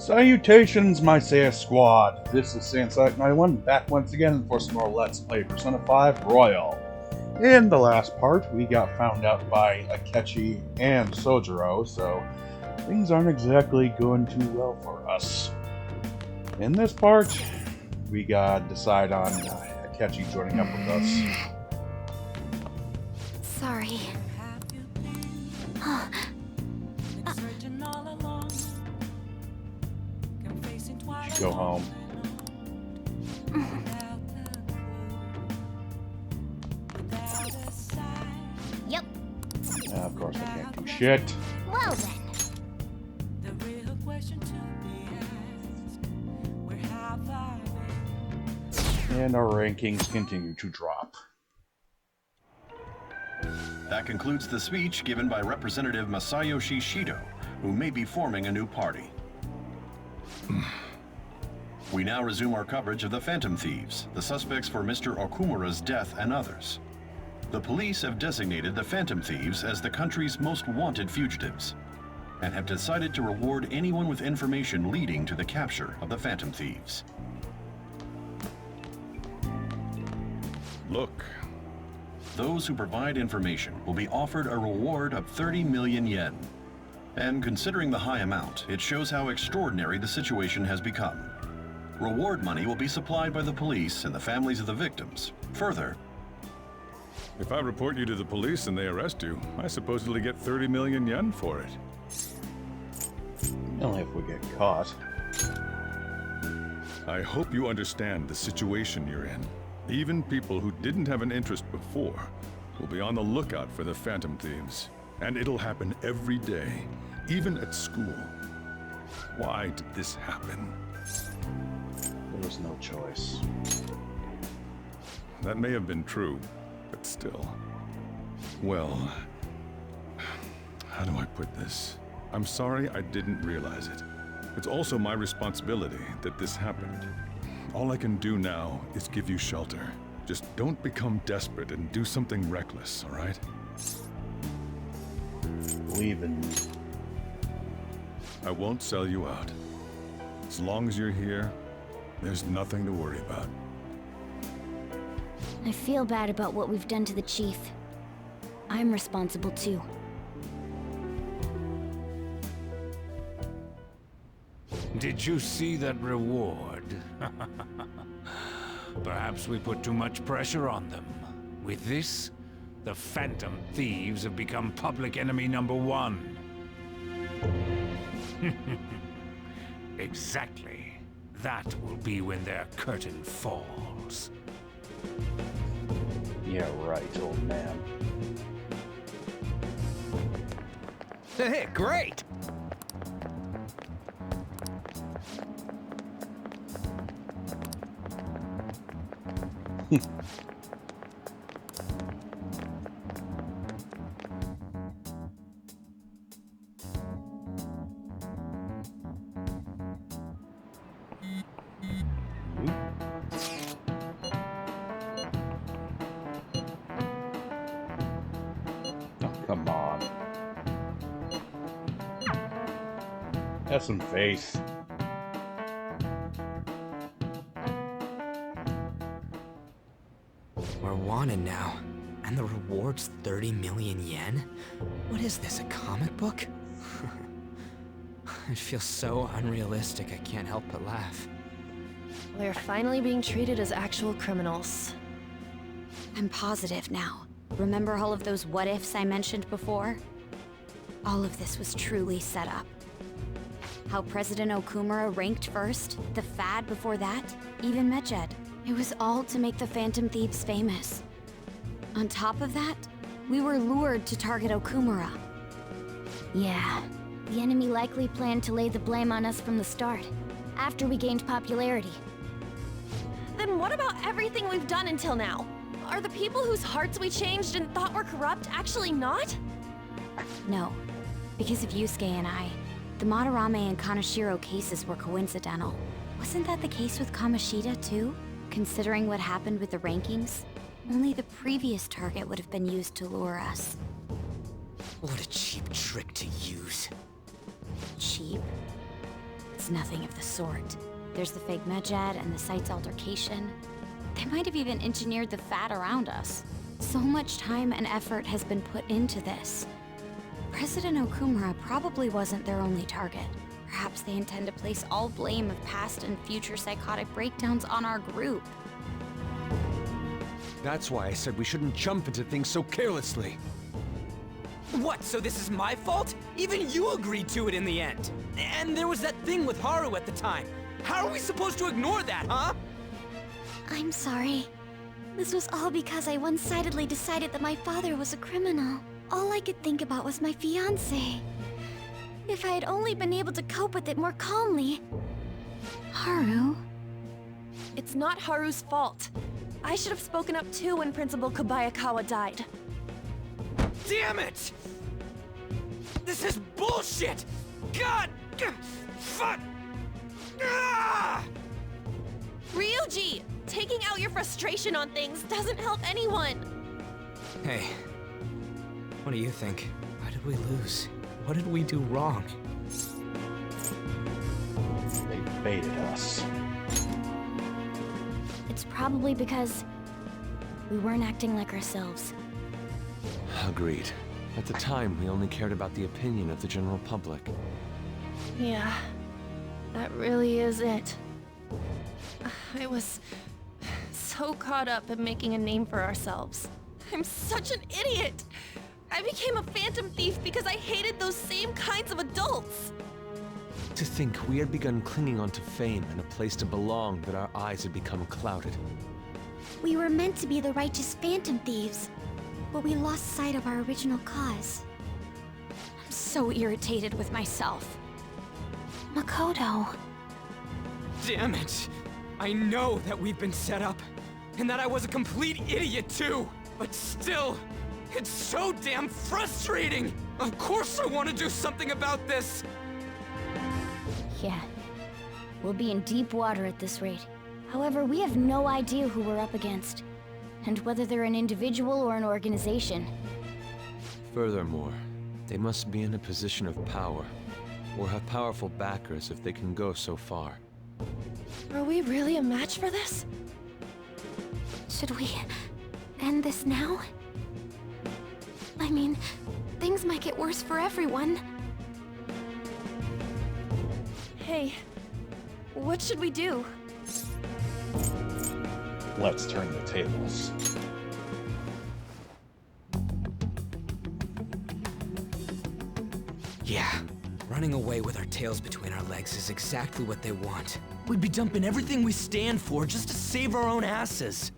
Salutations, my Saiyan squad! This is Saiyan91, back once again for some more Let's Play Persona 5 Royal. In the last part, we got found out by Akechi and Sojiro, so things aren't exactly going too well for us. In this part, we gotta decide on Akechi joining up with us. Sorry. Should go home. Yep. Of course I can't do shit. Well then. And our rankings continue to drop. That concludes the speech given by Representative Masayoshi Shido, who may be forming a new party. We now resume our coverage of the Phantom Thieves, the suspects for Mr. Okumura's death and others. The police have designated the Phantom Thieves as the country's most wanted fugitives, and have decided to reward anyone with information leading to the capture of the Phantom Thieves. Look. Those who provide information will be offered a reward of 30 million yen. And considering the high amount, it shows how extraordinary the situation has become. Reward money will be supplied by the police and the families of the victims. Further, if I report you to the police and they arrest you, I supposedly get 30 million yen for it. Only if we get caught. I hope you understand the situation you're in. Even people who didn't have an interest before will be on the lookout for the Phantom Thieves. And it'll happen every day, even at school. Why did this happen? There was no choice. That may have been true, but still. Well, how do I put this? I'm sorry I didn't realize it. It's also my responsibility that this happened. All I can do now is give you shelter. Just don't become desperate and do something reckless, all right? Believe in me. I won't sell you out. As long as you're here, there's nothing to worry about. I feel bad about what we've done to the chief. I'm responsible too. Did you see that reward? Perhaps we put too much pressure on them. With this, the Phantom Thieves have become public enemy #1. Exactly. That will be when their curtain falls. Yeah, right, old man. Hey, great! Come on. Have some faith. We're wanted now, and the reward's 30 million yen? What is this, a comic book? It feels so unrealistic I can't help but laugh. We're finally being treated as actual criminals. I'm positive now. Remember all of those what-ifs I mentioned before? All of this was truly set up. How President Okumura ranked first, the fad before that, even Medjed. It was all to make the Phantom Thieves famous. On top of that, we were lured to target Okumura. Yeah, the enemy likely planned to lay the blame on us from the start, after we gained popularity. Then what about everything we've done until now? Are the people whose hearts we changed and thought were corrupt actually not? No, because of Yusuke and I, the Madarame and Kaneshiro cases were coincidental. Wasn't that the case with Kamoshida too? Considering what happened with the rankings, only the previous target would have been used to lure us. What a cheap trick to use. Cheap? It's There's nothing of the sort. There's the fake Medjed and the site's altercation. They might have even engineered the fat around us. So much time and effort has been put into this. President Okumura probably wasn't their only target. Perhaps they intend to place all blame of past and future psychotic breakdowns on our group. That's why I said we shouldn't jump into things so carelessly. What, so this is my fault? Even you agreed to it in the end. And there was that thing with Haru at the time. How are we supposed to ignore that, huh? I'm sorry. This was all because I one-sidedly decided that my father was a criminal. All I could think about was my fiancé. If I had only been able to cope with it more calmly. Haru? It's not Haru's fault. I should have spoken up too when Principal Kobayakawa died. Damn it! This is bullshit! God! Fuck! Ah! Ryuji! Taking out your frustration on things doesn't help anyone! Hey, what do you think? Why did we lose? What did we do wrong? They baited us. It's probably because we weren't acting like ourselves. Agreed. At the time, we only cared about the opinion of the general public. Yeah, that really is it. I was so caught up in making a name for ourselves. I'm such an idiot! I became a phantom thief because I hated those same kinds of adults! To think we had begun clinging onto fame and a place to belong, that our eyes had become clouded. We were meant to be the righteous phantom thieves, but we lost sight of our original cause. I'm so irritated with myself. Makoto. Damn it! I know that we've been set up, and that I was a complete idiot too! But still, it's so damn frustrating! Of course I want to do something about this! Yeah. We'll be in deep water at this rate. However, we have no idea who we're up against, and whether they're an individual or an organization. Furthermore, they must be in a position of power, or have powerful backers if they can go so far. Are we really a match for this? Should we end this now? I mean, things might get worse for everyone. Hey, what should we do? Let's turn the tables. Yeah, running away with our tails between our legs is exactly what they want. We'd be dumping everything we stand for just to save our own asses.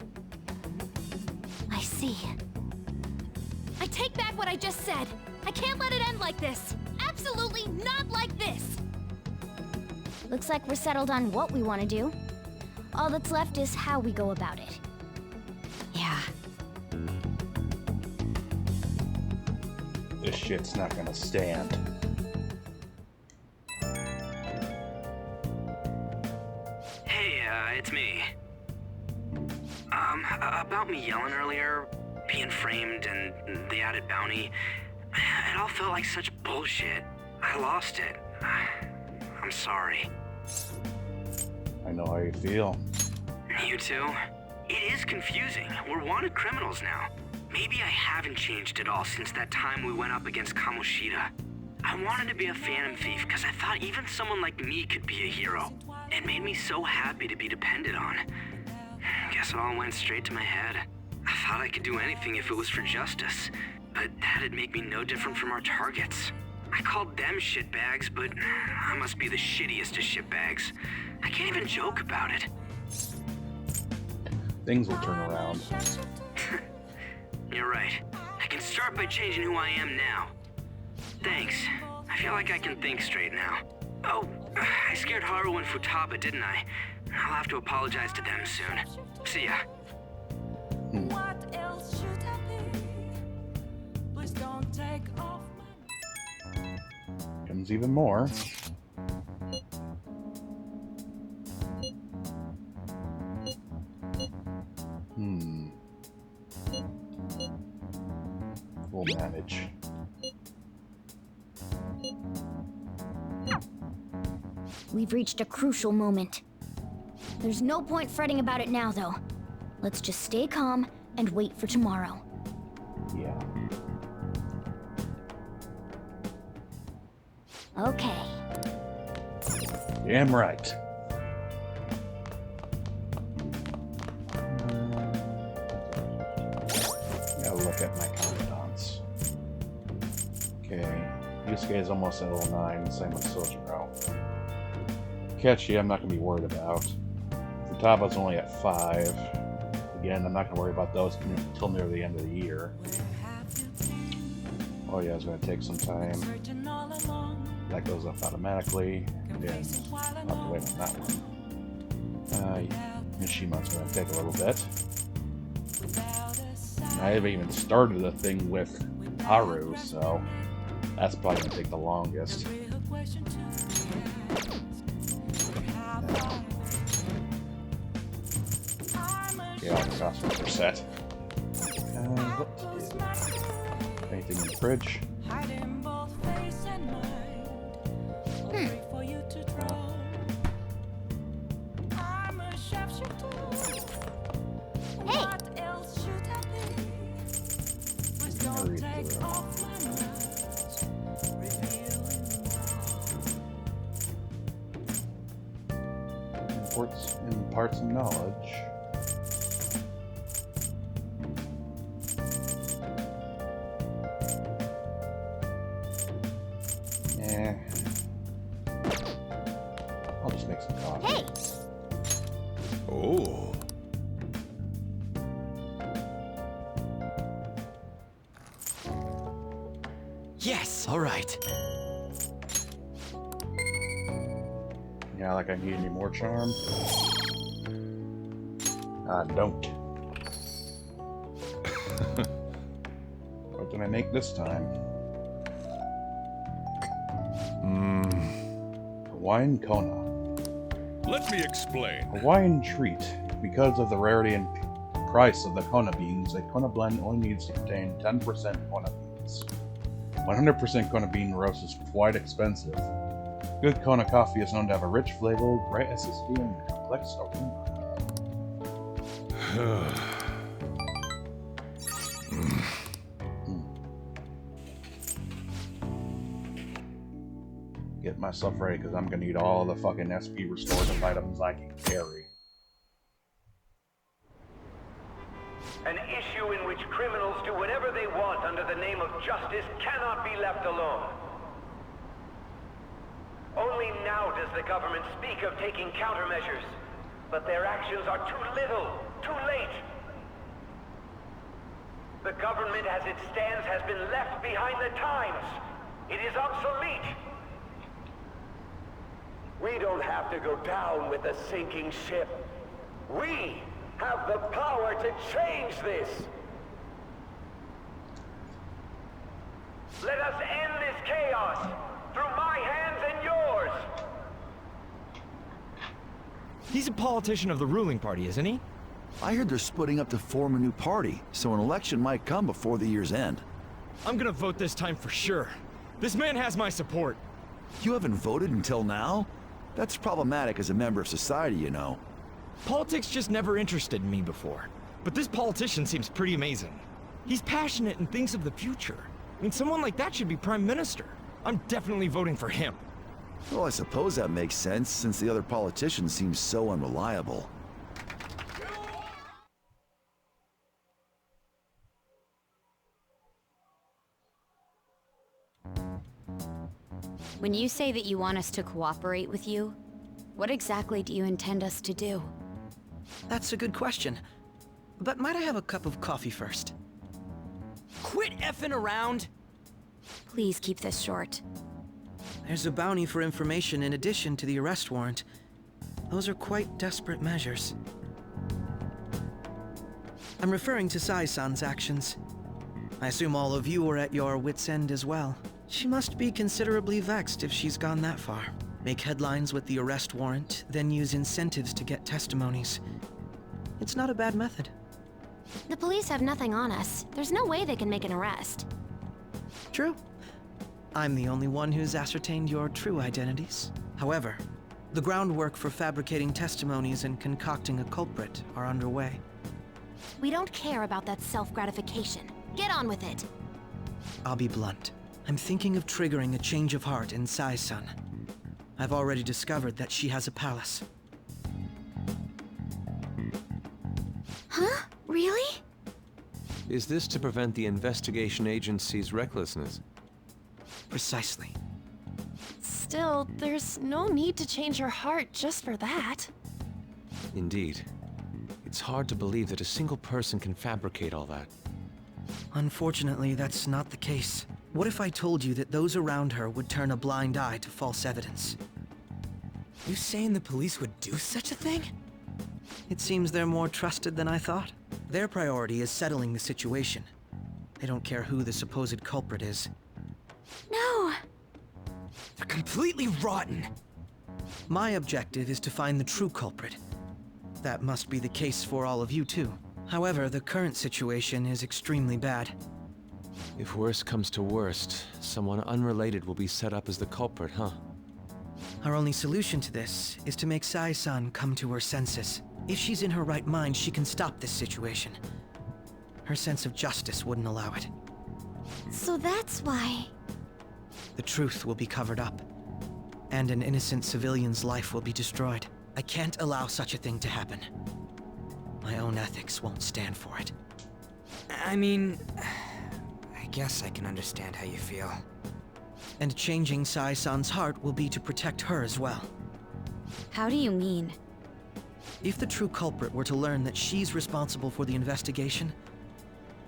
I see. I take back what I just said. I can't let it end like this. Absolutely not like this. Looks like we're settled on what we want to do. All that's left is how we go about it. Yeah. This shit's not gonna stand. Hey, it's me. About me yelling earlier, being framed, and the added bounty, it all felt like such bullshit. I lost it. I'm sorry. I know how you feel. You too? It is confusing. We're wanted criminals now. Maybe I haven't changed at all since that time we went up against Kamoshida. I wanted to be a phantom thief because I thought even someone like me could be a hero. It made me so happy to be depended on. Guess it all went straight to my head. I thought I could do anything if it was for justice, but that'd make me no different from our targets. I called them shitbags, but I must be the shittiest of shitbags. I can't even joke about it. Things will turn around. You're right. I can start by changing who I am now. Thanks. I feel like I can think straight now. Oh, I scared Haru and Futaba, didn't I? I'll have to apologize to them soon. See ya. What else should I be? Please don't take off my... Comes even more. We'll manage. We've reached a crucial moment. There's no point fretting about it now, though. Let's just stay calm and wait for tomorrow. Yeah. Okay. Damn right. Gotta look at my confidants. Okay. Yusuke is almost at level 9, same with Sojiro. Kechi, I'm not gonna be worried about. Futaba's only at 5. Again, I'm not gonna worry about those until near the end of the year. Oh yeah, it's gonna take some time. That goes up automatically. And I'll have to wait on that one. Mishima's gonna take a little bit. I haven't even started the thing with Haru, so that's probably gonna take the longest. Okay, all the costumes are set. What is it? Anything in the fridge? Imports and parts of knowledge. I'll just make some coffee. Hey! Oh. Yes, all right. Yeah, like I need any more charm. I don't. What did I make this time? Hawaiian Kona. Let me explain. Hawaiian treat. Because of the rarity and price of the Kona beans, a Kona blend only needs to contain 10% Kona beans. 100% Kona bean roast is quite expensive. Good Kona coffee is known to have a rich flavor, bright acidity, and complex aroma. Get myself ready, because I'm gonna need all the fucking SP restorative items I can carry. An issue in which criminals do whatever they want under the name of justice cannot be left alone. Only now does the government speak of taking countermeasures, but their actions are too little, too late. The government as it stands has been left behind the times. It is obsolete. We don't have to go down with the sinking ship. We have the power to change this. Let us end this chaos through my hands and yours. He's a politician of the ruling party, isn't he? I heard they're splitting up to form a new party, so an election might come before the year's end. I'm gonna vote this time for sure. This man has my support. You haven't voted until now? That's problematic as a member of society, you know. Politics just never interested me before. But this politician seems pretty amazing. He's passionate and thinks of the future. I mean, someone like that should be prime minister. I'm definitely voting for him. Well, I suppose that makes sense, since the other politicians seem so unreliable. When you say that you want us to cooperate with you, what exactly do you intend us to do? That's a good question. But might I have a cup of coffee first? Quit effing around! Please keep this short. There's a bounty for information in addition to the arrest warrant. Those are quite desperate measures. I'm referring to Sai-san's actions. I assume all of you are at your wits' end as well. She must be considerably vexed if she's gone that far. Make headlines with the arrest warrant, then use incentives to get testimonies. It's not a bad method. The police have nothing on us. There's no way they can make an arrest. True. I'm the only one who's ascertained your true identities. However, The groundwork for fabricating testimonies and concocting a culprit are underway. We don't care about that self-gratification. Get on with it. I'll be blunt. I'm thinking of triggering a change of heart in Sai-san. I've already discovered that she has a palace. Huh? Really? Is this to prevent the investigation agency's recklessness? Precisely. Still, there's no need to change her heart just for that. Indeed. It's hard to believe that a single person can fabricate all that. Unfortunately, that's not the case. What if I told you that those around her would turn a blind eye to false evidence? You saying the police would do such a thing? It seems they're more trusted than I thought. Their priority is settling the situation. They don't care who the supposed culprit is. No! They're completely rotten! My objective is to find the true culprit. That must be the case for all of you too. However, the current situation is extremely bad. If worst comes to worst, someone unrelated will be set up as the culprit, huh? Our only solution to this is to make Sai-san come to her senses. If she's in her right mind, she can stop this situation. Her sense of justice wouldn't allow it. So that's why... The truth will be covered up, and an innocent civilian's life will be destroyed. I can't allow such a thing to happen. My own ethics won't stand for it. I mean... I guess I can understand how you feel. And changing Sai-san's heart will be to protect her as well. How do you mean? If the true culprit were to learn that she's responsible for the investigation,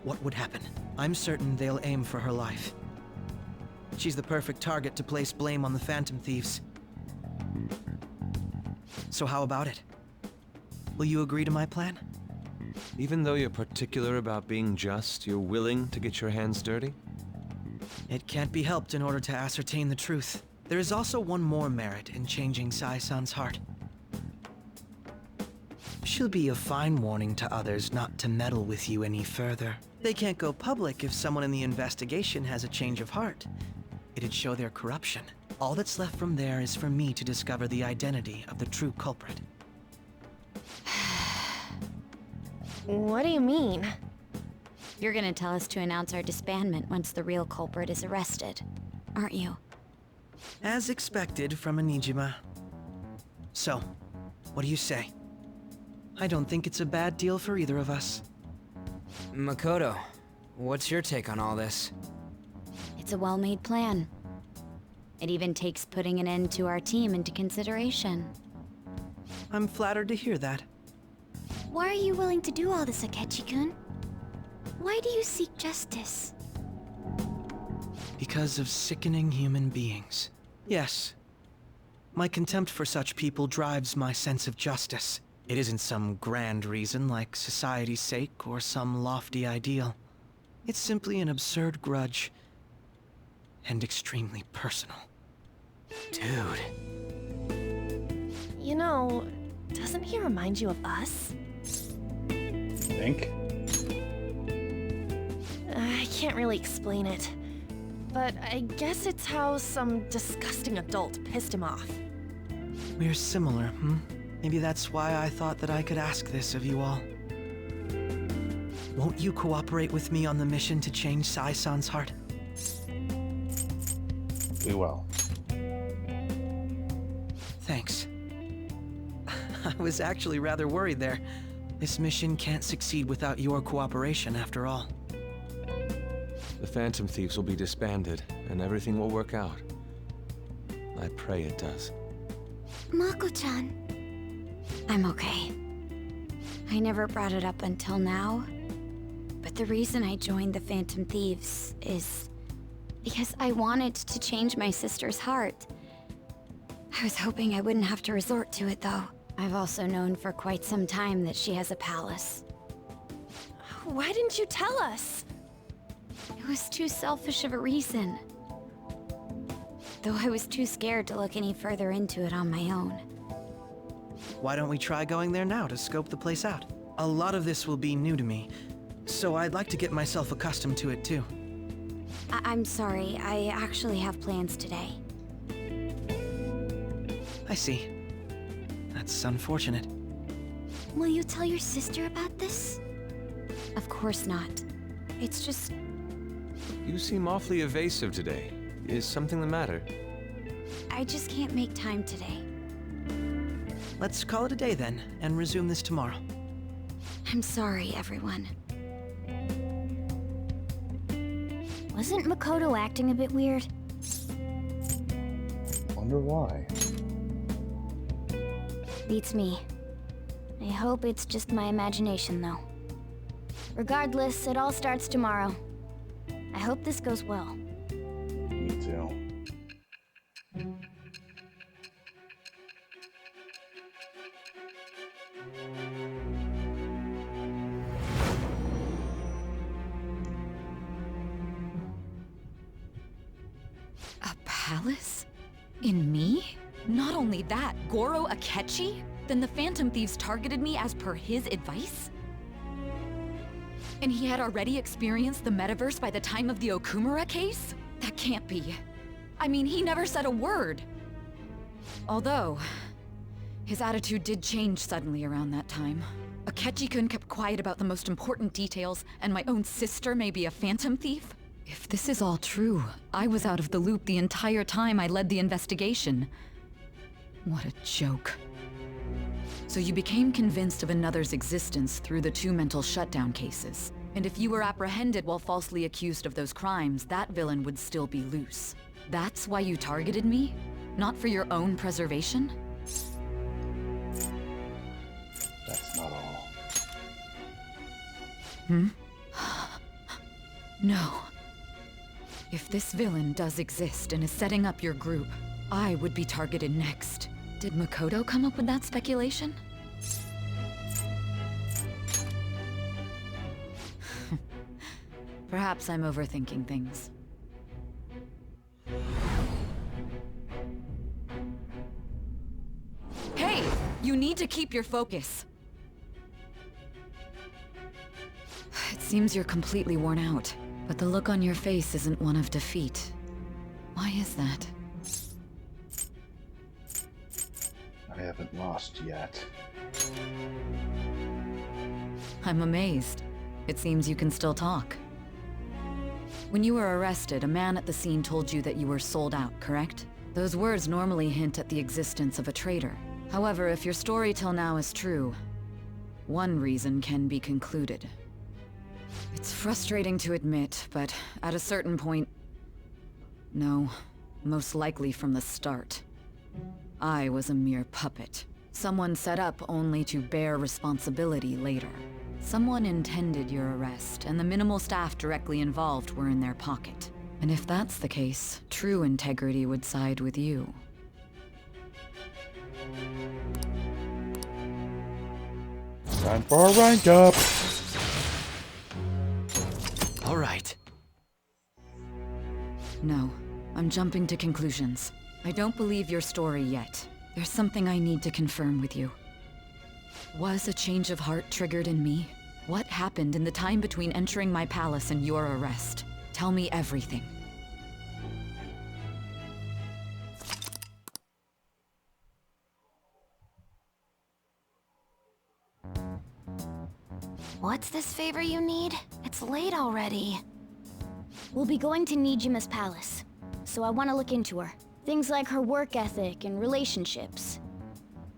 what would happen? I'm certain they'll aim for her life. She's the perfect target to place blame on the Phantom Thieves. So how about it? Will you agree to my plan? Even though you're particular about being just, you're willing to get your hands dirty? It can't be helped in order to ascertain the truth. There is also one more merit in changing Sai-san's heart. She'll be a fine warning to others not to meddle with you any further. They can't go public if someone in the investigation has a change of heart. It'd show their corruption. All that's left from there is for me to discover the identity of the true culprit. What do you mean? You're gonna tell us to announce our disbandment once the real culprit is arrested, aren't you? As expected from a Nijima. So, what do you say? I don't think it's a bad deal for either of us. Makoto, what's your take on all this? It's a well-made plan. It even takes putting an end to our team into consideration. I'm flattered to hear that. Why are you willing to do all this, Akechi-kun? Why do you seek justice? Because of sickening human beings. Yes. My contempt for such people drives my sense of justice. It isn't some grand reason like society's sake or some lofty ideal. It's simply an absurd grudge. And extremely personal. Dude. You know, doesn't he remind you of us? Think? I can't really explain it. But I guess it's how some disgusting adult pissed him off. We're similar, hmm? Maybe that's why I thought that I could ask this of you all. Won't you cooperate with me on the mission to change Sai-san's heart? We will. Thanks. I was actually rather worried there. This mission can't succeed without your cooperation, after all. The Phantom Thieves will be disbanded, and everything will work out. I pray it does. Mako-chan. I'm okay. I never brought it up until now, but the reason I joined the Phantom Thieves is because I wanted to change my sister's heart. I was hoping I wouldn't have to resort to it, though. I've also known for quite some time that she has a palace. Why didn't you tell us? It was too selfish of a reason. Though I was too scared to look any further into it on my own. Why don't we try going there now to scope the place out? A lot of this will be new to me, so I'd like to get myself accustomed to it too. I'm sorry, I actually have plans today. I see. That's unfortunate. Will you tell your sister about this? Of course not. It's just... You seem awfully evasive today. Is something the matter? I just can't make time today. Let's call it a day then, and resume this tomorrow. I'm sorry, everyone. Wasn't Makoto acting a bit weird? Wonder why. Beats me. I hope it's just my imagination, though. Regardless, it all starts tomorrow. I hope this goes well. Me too. A palace? In me? Not only that, Goro Akechi? Then the Phantom Thieves targeted me as per his advice? And he had already experienced the metaverse by the time of the Okumura case? That can't be. I mean, he never said a word. Although, his attitude did change suddenly around that time. Akechi-kun kept quiet about the most important details, and my own sister may be a Phantom Thief? If this is all true, I was out of the loop the entire time I led the investigation. What a joke. So you became convinced of another's existence through the two mental shutdown cases. And if you were apprehended while falsely accused of those crimes, that villain would still be loose. That's why you targeted me? Not for your own preservation? That's not all. Hmm? No. If this villain does exist and is setting up your group, I would be targeted next. Did Makoto come up with that speculation? Perhaps I'm overthinking things. Hey! You need to keep your focus. It seems you're completely worn out, but the look on your face isn't one of defeat. Why is that? I haven't lost yet. I'm amazed. It seems you can still talk. When you were arrested, a man at the scene told you that you were sold out, correct? Those words normally hint at the existence of a traitor. However, if your story till now is true, one reason can be concluded. It's frustrating to admit, but at a certain point... No, most likely from the start. I was a mere puppet. Someone set up only to bear responsibility later. Someone intended your arrest, and the minimal staff directly involved were in their pocket. And if that's the case, true integrity would side with you. Time for a rank up! All right. No, I'm jumping to conclusions. I don't believe your story yet. There's something I need to confirm with you. Was a change of heart triggered in me? What happened in the time between entering my palace and your arrest? Tell me everything. What's this favor you need? It's late already. We'll be going to Nijima's palace, so I want to look into her. Things like her work ethic and relationships.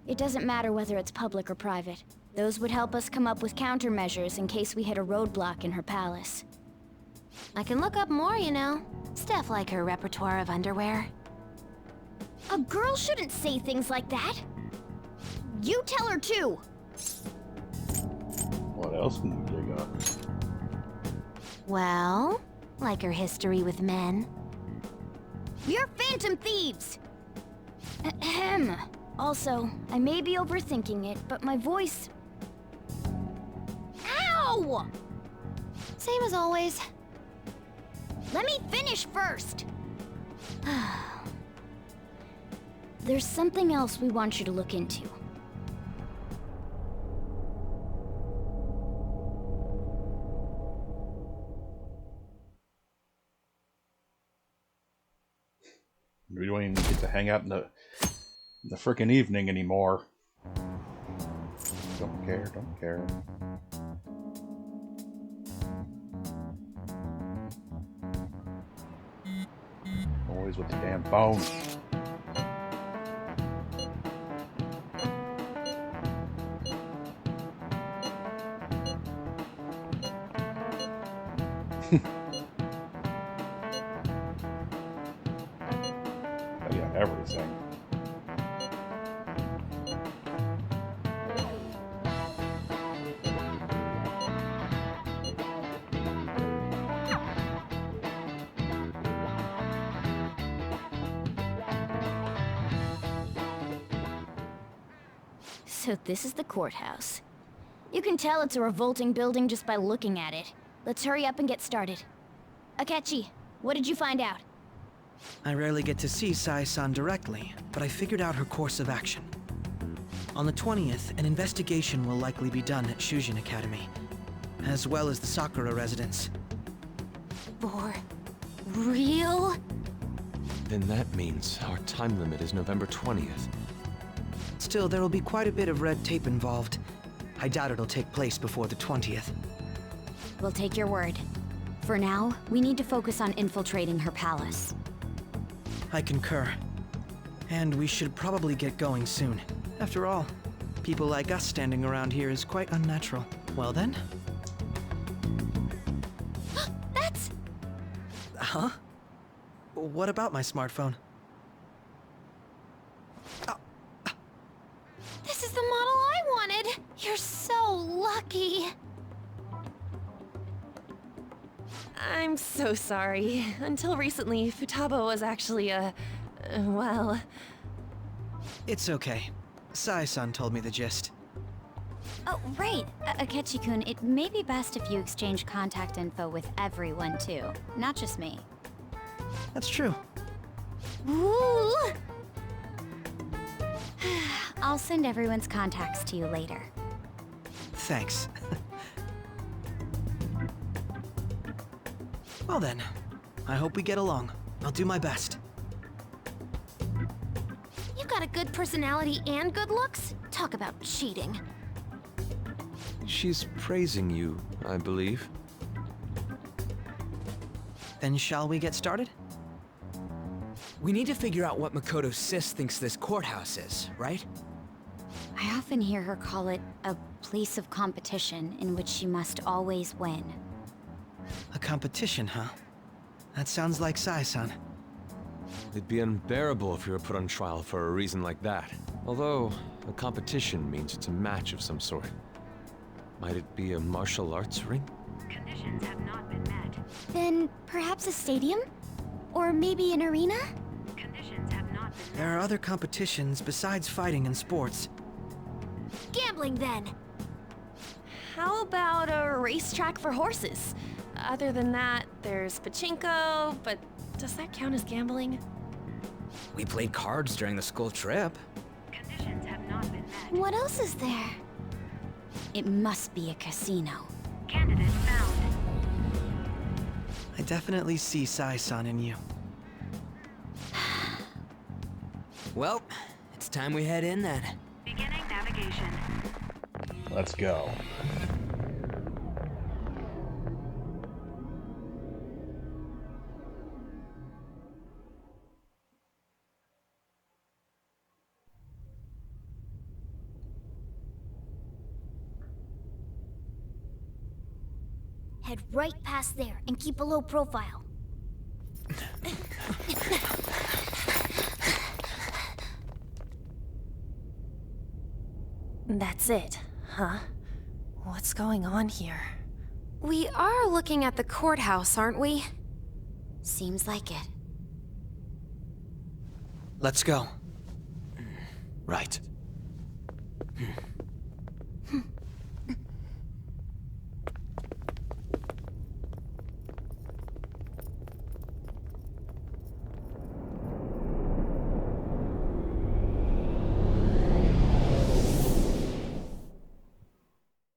It doesn't matter whether it's public or private. Those would help us come up with countermeasures in case we hit a roadblock in her palace. I can look up more, you know. Stuff like her repertoire of underwear. A girl shouldn't say things like that. You tell her too. What else can you dig up? Well, like her history with men. We're Phantom Thieves! Ahem. Also, I may be overthinking it, but my voice... Ow! Same as always. Let me finish first! There's something else we want you to look into. We don't even get to hang out in the frickin' evening anymore. Don't care, don't care. Always with the damn phone. Oh yeah, everything. So this is the courthouse. You can tell it's a revolting building just by looking at it. Let's hurry up and get started. Akechi, what did you find out? I rarely get to see Sai-san directly, but I figured out her course of action. On the 20th, an investigation will likely be done at Shujin Academy, as well as the Sakura residence. For real? Then that means our time limit is November 20th. Still, there will be quite a bit of red tape involved. I doubt it'll take place before the 20th. We'll take your word. For now, we need to focus on infiltrating her palace. I concur. And we should probably get going soon. After all, people like us standing around here is quite unnatural. Well then? That's... Huh? What about my smartphone? This is the model I wanted! You're so lucky! I'm so sorry. Until recently, Futaba was actually well... It's okay. Sai-san told me the gist. Oh, right. Akechi-kun, it may be best if you exchange contact info with everyone, too. Not just me. That's true. Woo! I'll send everyone's contacts to you later. Thanks. Well then, I hope we get along. I'll do my best. You got a good personality and good looks? Talk about cheating. She's praising you, I believe. Then shall we get started? We need to figure out what Makoto's sis thinks this courthouse is, right? I often hear her call it a place of competition in which she must always win. A competition, huh? That sounds like Sai-san. It'd be unbearable if you were put on trial for a reason like that. Although, a competition means it's a match of some sort. Might it be a martial arts ring? Conditions have not been met. Then perhaps a stadium? Or maybe an arena? Conditions have not been met. There are other competitions besides fighting and sports. Gambling, then. How about a racetrack for horses? Other than that, there's pachinko, but does that count as gambling? We played cards during the school trip. Conditions have not been met. What else is there? It must be a casino. Candidate found. I definitely see Sai-san in you. Well, it's time we head in then. Beginning navigation. Let's go. Head right past there and keep a low profile. That's it, huh? What's going on here? We are looking at the courthouse, aren't we? Seems like it. Let's go. Right.